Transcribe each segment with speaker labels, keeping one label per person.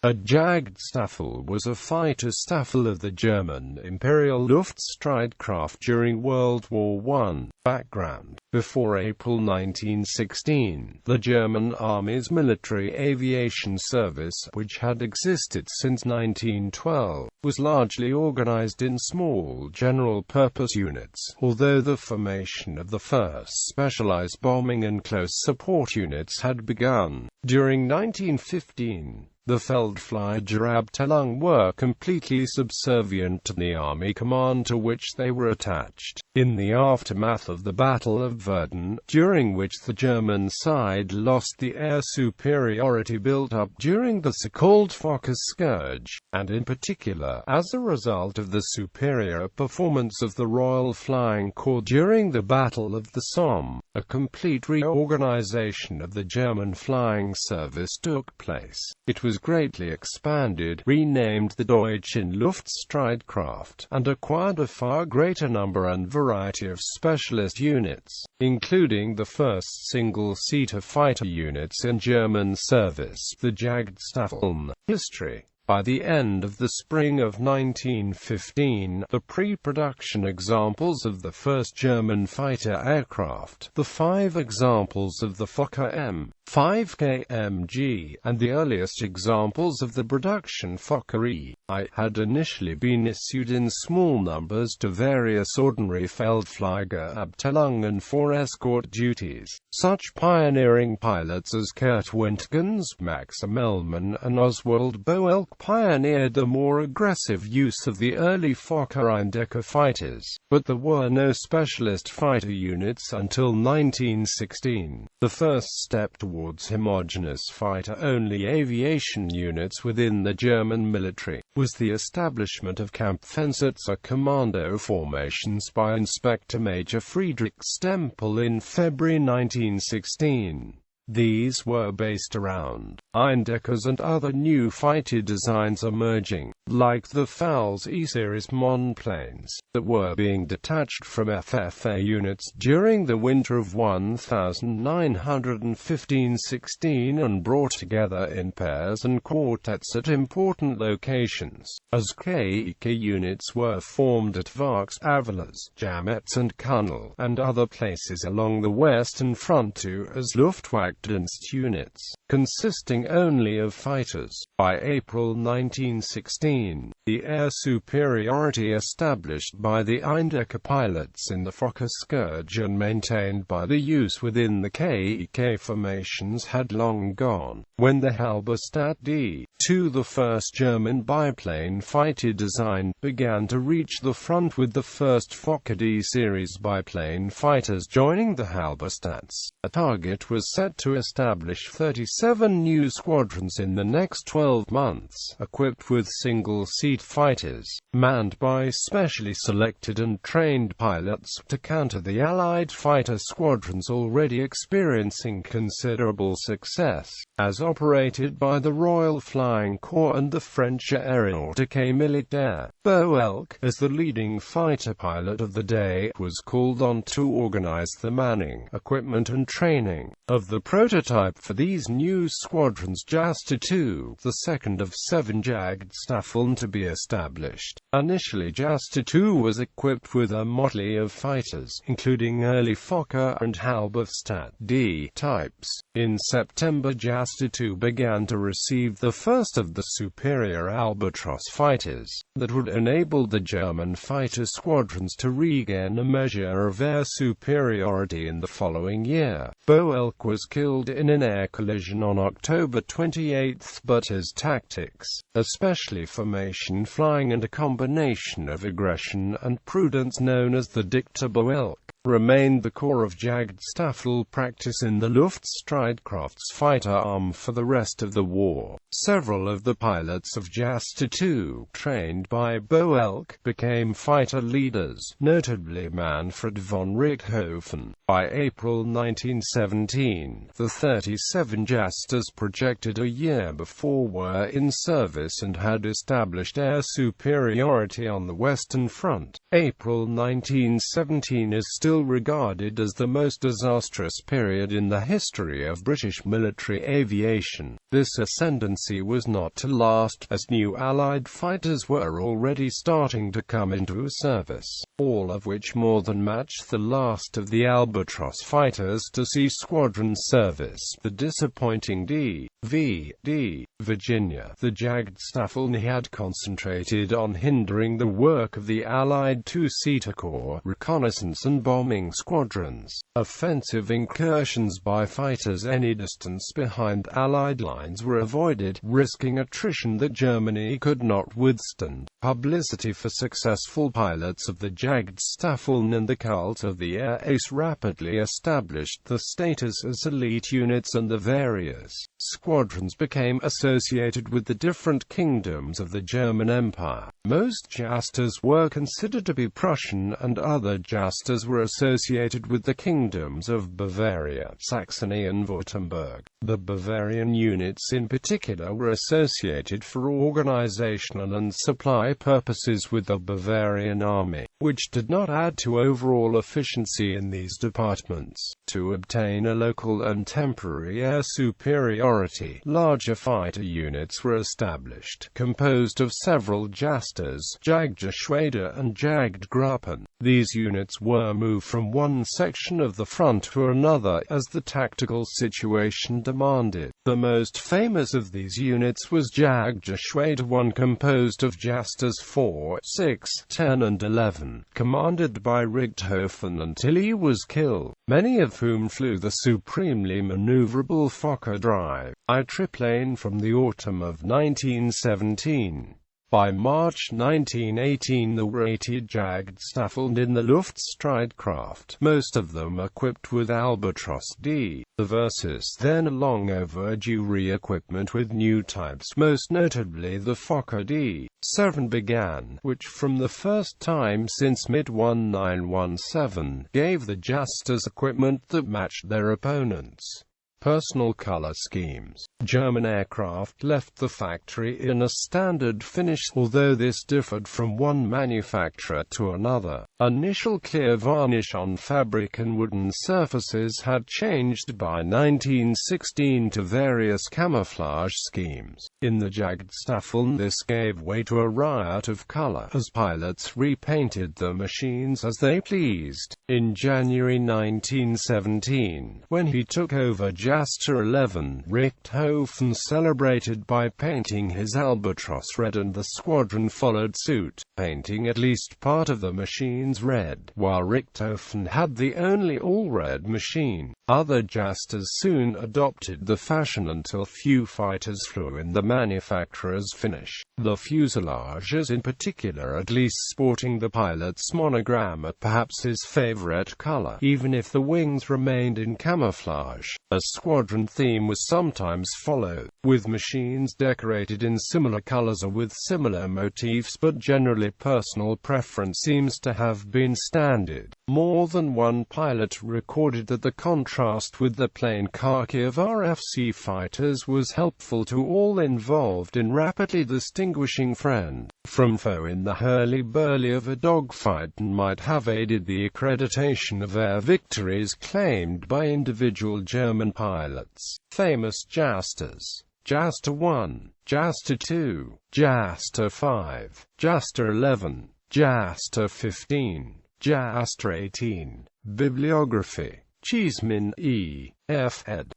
Speaker 1: A Jagdstaffel was a fighter staffel of the German Imperial Luftstreitkräfte during World War I. Background: before April 1916, the German Army's military aviation service, which had existed since 1912, was largely organized in small general-purpose units, although the formation of the first specialized bombing and close support units had begun. During 1915, the Feldfliegerabteilung were completely subservient to the army command to which they were attached. In the aftermath of the Battle of Verdun, during which the German side lost the air superiority built up during the so-called Fokker Scourge, and in particular as a result of the superior performance of the Royal Flying Corps during the Battle of the Somme, a complete reorganization of the German flying service took place. It was greatly expanded, renamed the Deutschen Luftstreitkräfte, and acquired a far greater number and variety of specialist units, including the first single-seater fighter units in German service, the Jagdstaffel. History. By the end of the spring of 1915, the pre-production examples of the first German fighter aircraft, the 5 examples of the Fokker M5 KMG, and the earliest examples of the production Fokker I had initially been issued in small numbers to various ordinary Feldfliegerabteilungen for escort duties. Such pioneering pilots as Kurt Wintgens, Max Immelmann, and Oswald Boelk pioneered the more aggressive use of the early Fokker Eindecker fighters, but there were no specialist fighter units until 1916. The first step towards homogeneous fighter-only aviation units within the German military was the establishment of Kampfeinsätze commando formations by Inspector Major Friedrich Stempel in February 1916. These were based around Eindeckers and other new fighter designs emerging, like the Pfalz E-series monoplanes, that were being detached from FFA units during the winter of 1915–16 and brought together in pairs and quartets at important locations, as KEK units were formed at Vaux, Avelaz, Jametz and Kunnel, and other places along the Western Front too as Luftwaffendienst units, consisting only of fighters. By April 1916, the air superiority established by the Eindecker pilots in the Fokker Scourge and maintained by the use within the KEK formations had long gone. When the Halberstadt D-2, the first German biplane fighter design, began to reach the front with the first Fokker D-series biplane fighters joining the Halberstadts, a target was set to establish 37 new squadrons in the next 12 months, equipped with single-seat fighters, manned by specially selected and trained pilots, to counter the Allied fighter squadrons already experiencing considerable success, as operated by the Royal Flying Corps and the French Aéronautique Militaire. Boelk, as the leading fighter pilot of the day, was called on to organize the manning, equipment and training of the prototype for these new squadrons, Jagdstaffel, the second of 7 Jagdstaffeln to be established. Initially Jagdstaffel was equipped with a motley of fighters, including early Fokker and Halberstadt D types. In September, Jagdstaffel began to receive the first of the superior Albatros fighters, that would enable the German fighter squadrons to regain a measure of air superiority in the following year. Boelk was killed in an air collision on October 28, but his tactics, especially formation flying and a combination of aggression and prudence known as the Dicta Boelk, remained the core of Jagdstaffel practice in the Luftstreitkräfte's fighter arm for the rest of the war. Several of the pilots of Jagdstaffel, trained by Boelk, became fighter leaders, notably Manfred von Richthofen. By April 1917, the 37 Jagdsters projected a year before were in service and had established air superiority on the Western Front. April 1917 is still still regarded as the most disastrous period in the history of British military aviation. This ascendancy was not to last, as new Allied fighters were already starting to come into service, all of which more than matched the last of the Albatross fighters to see squadron service. The disappointing D.V.D. Virginia, the Jagdstaffel, had concentrated on hindering the work of the Allied two-seater corps, reconnaissance and bombing squadrons. Offensive incursions by fighters any distance behind Allied lines were avoided, risking attrition that Germany could not withstand. Publicity for successful pilots of the Jagdstaffel and the cult of the air ace rapidly established the status as elite units, and the various squadrons became associated with the different kingdoms of the German Empire. Most Jasters were considered to be Prussian, and other Jasters were associated with the kingdoms of Bavaria, Saxony and Württemberg. The Bavarian units in particular were associated for organizational and supply purposes with the Bavarian army, which did not add to overall efficiency in these departments. To obtain a local and temporary air superiority, larger fighter units were established, composed of several Jasters, Jagdgeschwader and Jagdgruppen. These units were moved from one section of the front to another as the tactical situation demanded. The most famous of these units was Jagdgeschwader 1, composed of Jasters 4, 6, 10 and 11, commanded by Richthofen until he was killed, many of whom flew the supremely maneuverable Fokker drive triplane from the autumn of 1917. By March 1918 there were 80 Jagdstaffel in the Luftstreitkräfte, most of them equipped with Albatross D. The versus then a long overdue re-equipment with new types, most notably the Fokker D-7 began, which from the first time since mid-1917, gave the Jasters equipment that matched their opponents' personal color schemes. German aircraft left the factory in a standard finish, although this differed from one manufacturer to another. Initial clear varnish on fabric and wooden surfaces had changed by 1916 to various camouflage schemes. In the Jagdstaffel, this gave way to a riot of color, as pilots repainted the machines as they pleased. In January 1917, when he took over Jaster 11, Richthofen celebrated by painting his Albatross red, and the squadron followed suit, painting at least part of the machines red, while Richthofen had the only all-red machine. Other Jasters soon adopted the fashion until few fighters flew in the manufacturer's finish. The fuselages in particular at least sporting the pilot's monogram at perhaps his favorite color, even if the wings remained in camouflage. A squadron theme was sometimes followed, with machines decorated in similar colors or with similar motifs, but generally personal preference seems to have been standard. More than one pilot recorded that the contrast with the plain khaki of RFC fighters was helpful to all involved in rapidly distinguishing friend from foe in the hurly-burly of a dogfight, and might have aided the accreditation of air victories claimed by individual German pilots. Famous Jasters: Jaster 1, Jaster 2, Jaster 5, Jaster 11, Jaster 15, Jaster 18. Bibliography: Cheeseman E. F. ed.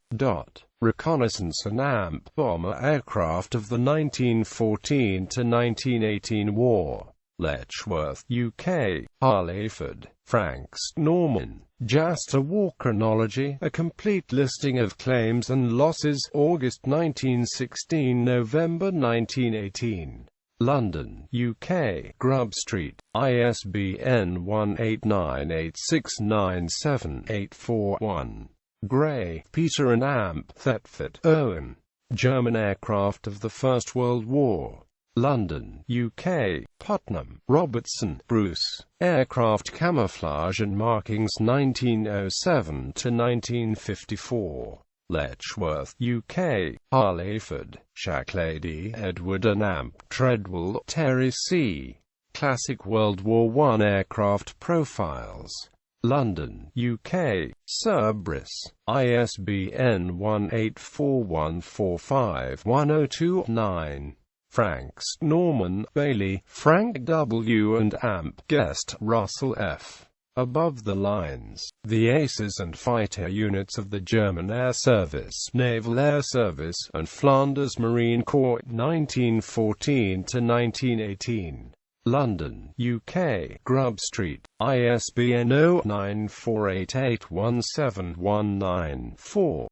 Speaker 1: Reconnaissance and AMP bomber aircraft of the 1914–1918 war. Letchworth, UK. Harleyford, Franks, Norman. Jaster War Chronology, a complete listing of claims and losses, August 1916 – November 1918. London, UK. Grub Street. ISBN 1898697841. Gray, Peter and AMP Thetford, Owen. German aircraft of the First World War. London, UK. Putnam, Robertson, Bruce. Aircraft Camouflage and Markings 1907–1954. Letchworth, UK. Harleyford, Shacklady, Edward and AMP Treadwell, Terry C. Classic World War I Aircraft Profiles. London, UK, Cerberus, ISBN 1841451029. Franks, Norman, Bailey, Frank W. and Amp, Guest, Russell F. Above the lines, the aces and fighter units of the German Air Service, Naval Air Service, and Flanders Marine Corps, 1914–1918. London, UK, Grub Street, ISBN 0948817194.